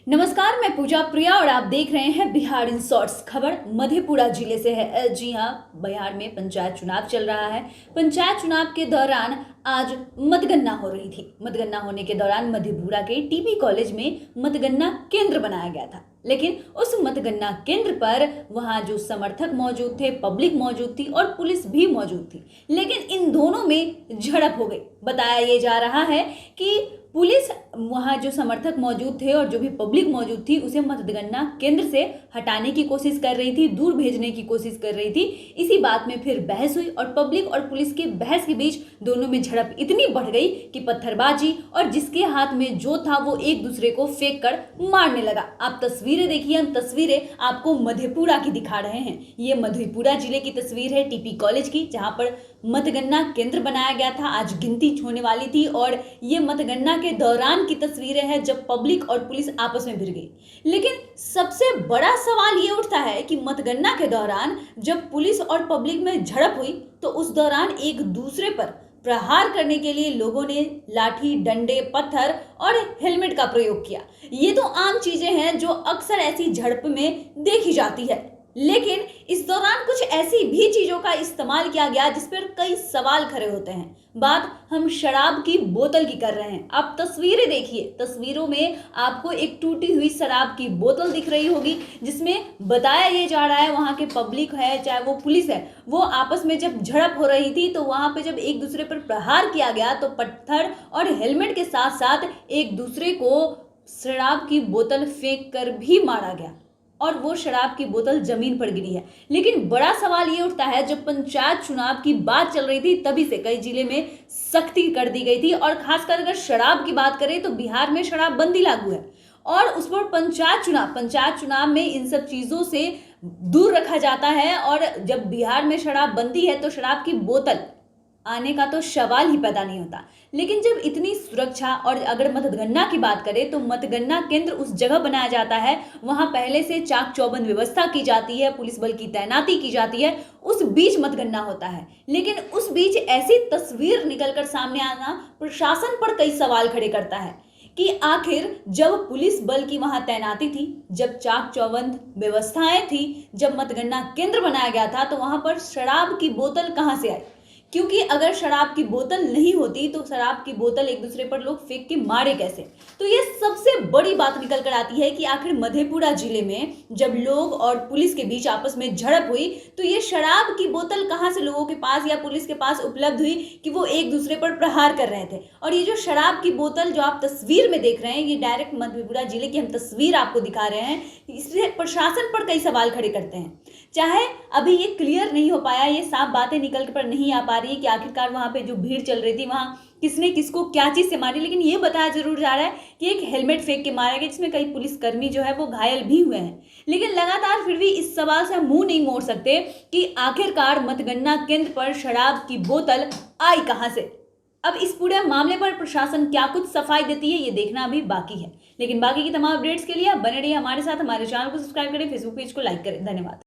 नमस्कार, मैं पूजा प्रिया और आप देख रहे हैं बिहार इन शॉर्ट्स। खबर मधेपुरा जिले से है। जी हां, बिहार में पंचायत चुनाव चल रहा है। पंचायत चुनाव के दौरान आज मतगणना हो रही थी। मतगणना होने के दौरान मधेपुरा के टीबी कॉलेज में मतगणना केंद्र बनाया गया था, लेकिन उस मतगणना केंद्र पर वहां जो समर्थक मौजूद थे, पब्लिक मौजूद थी और पुलिस भी मौजूद थी, लेकिन इन दोनों में झड़प हो गई। बताया ये जा रहा है कि पुलिस वहां जो समर्थक मौजूद थे और जो भी पब्लिक मौजूद थी उसे मतगणना केंद्र से हटाने की कोशिश कर रही थी, दूर भेजने की कोशिश कर रही थी। इसी बात में फिर बहस हुई और पब्लिक और पुलिस के बहस के बीच दोनों में झड़प इतनी बढ़ गई कि पत्थरबाजी और जिसके हाथ में जो था वो एक दूसरे को फेंक कर मारने लगा। आप तस्वीरें देखिए, हम तस्वीरें आपको मधेपुरा की दिखा रहे हैं। ये मधेपुरा जिले की तस्वीर है टीपी कॉलेज की, जहां पर मतगणना केंद्र बनाया गया था। आज गिनती होने वाली थी और ये मतगणना के दौरान की तस्वीरें हैं जब पब्लिक और पुलिस आपस में भिड़ गई। लेकिन सबसे बड़ा सवाल ये उठता है कि मतगणना के दौरान जब पुलिस और पब्लिक में झड़प हुई तो उस दौरान एक दूसरे पर प्रहार करने के लिए लोगों ने लाठी, डंडे, पत्थर और हेलमेट का प्रयोग किया। ये तो आम चीजें हैं जो अक्सर ऐसी झड़प में देखी जाती है, लेकिन इस दौरान कुछ ऐसी भी चीजों का इस्तेमाल किया गया जिस पर कई सवाल खड़े होते हैं। बात हम शराब की बोतल की कर रहे हैं। आप तस्वीरें देखिए, तस्वीरों में आपको एक टूटी हुई शराब की बोतल दिख रही होगी, जिसमें बताया ये जा रहा है वहां के पब्लिक है चाहे वो पुलिस है, वो आपस में जब झड़प हो रही थी तो वहां पे जब एक दूसरे पर प्रहार किया गया तो पत्थर और हेलमेट के साथ साथ एक दूसरे को शराब की बोतल फेंक कर भी मारा गया और वो शराब की बोतल जमीन पर गिरी है। लेकिन बड़ा सवाल ये उठता है, जब पंचायत चुनाव की बात चल रही थी तभी से कई जिले में सख्ती कर दी गई थी और खासकर अगर शराब की बात करें तो बिहार में शराबबंदी लागू है और उस पर पंचायत चुनाव में इन सब चीजों से दूर रखा जाता है। और जब बिहार में शराबबंदी है तो शराब की बोतल आने का तो सवाल ही पैदा नहीं होता। लेकिन जब इतनी सुरक्षा और अगर मतगणना की बात करें तो मतगणना केंद्र उस जगह बनाया जाता है, वहां पहले से चाक चौबंद व्यवस्था की जाती है, पुलिस बल की तैनाती की जाती है, उस बीच मतगणना होता है। लेकिन उस बीच ऐसी तस्वीर निकलकर सामने आना प्रशासन पर कई सवाल खड़े करता है कि आखिर जब पुलिस बल की वहां तैनाती थी, जब चाक चौबंद व्यवस्थाएं थी, जब मतगणना केंद्र बनाया गया था तो वहां पर शराब की बोतल कहां से आई? क्योंकि अगर शराब की बोतल नहीं होती तो शराब की बोतल एक दूसरे पर लोग फेंक के मारे कैसे? तो ये सबसे बड़ी बात निकल कर आती है कि आखिर मधेपुरा जिले में जब लोग और पुलिस के बीच आपस में झड़प हुई तो ये शराब की बोतल कहां से लोगों के पास या पुलिस के पास उपलब्ध हुई कि वो एक दूसरे पर प्रहार कर रहे थे। और ये जो शराब की बोतल जो आप तस्वीर में देख रहे हैं, ये डायरेक्ट मधेपुरा जिले की हम तस्वीर आपको दिखा रहे हैं। इससे प्रशासन पर कई सवाल खड़े करते हैं। चाहे अभी ये क्लियर नहीं हो पाया, ये साफ बातें निकल कर नहीं आ पा रही है कि आखिरकार वहां पे जो भीड़ चल रही थी वहां किसने किसको क्या चीज से मारी, लेकिन ये बताया जरूर जा रहा है कि एक हेलमेट फेंक के मारा गया जिसमें कई पुलिसकर्मी जो है वो घायल भी हुए हैं। लेकिन लगातार फिर भी इस सवाल से हम मुंह नहीं मोड़ सकते कि आखिरकार मतगणना केंद्र पर शराब की बोतल आई कहां से। अब इस पूरे मामले पर प्रशासन क्या कुछ सफाई देती है ये देखना अभी बाकी है। लेकिन बाकी की तमाम अपडेट्स के लिए आप बने रहिए हमारे साथ, हमारे चैनल को सब्सक्राइब करें, फेसबुक पेज को लाइक करें। धन्यवाद।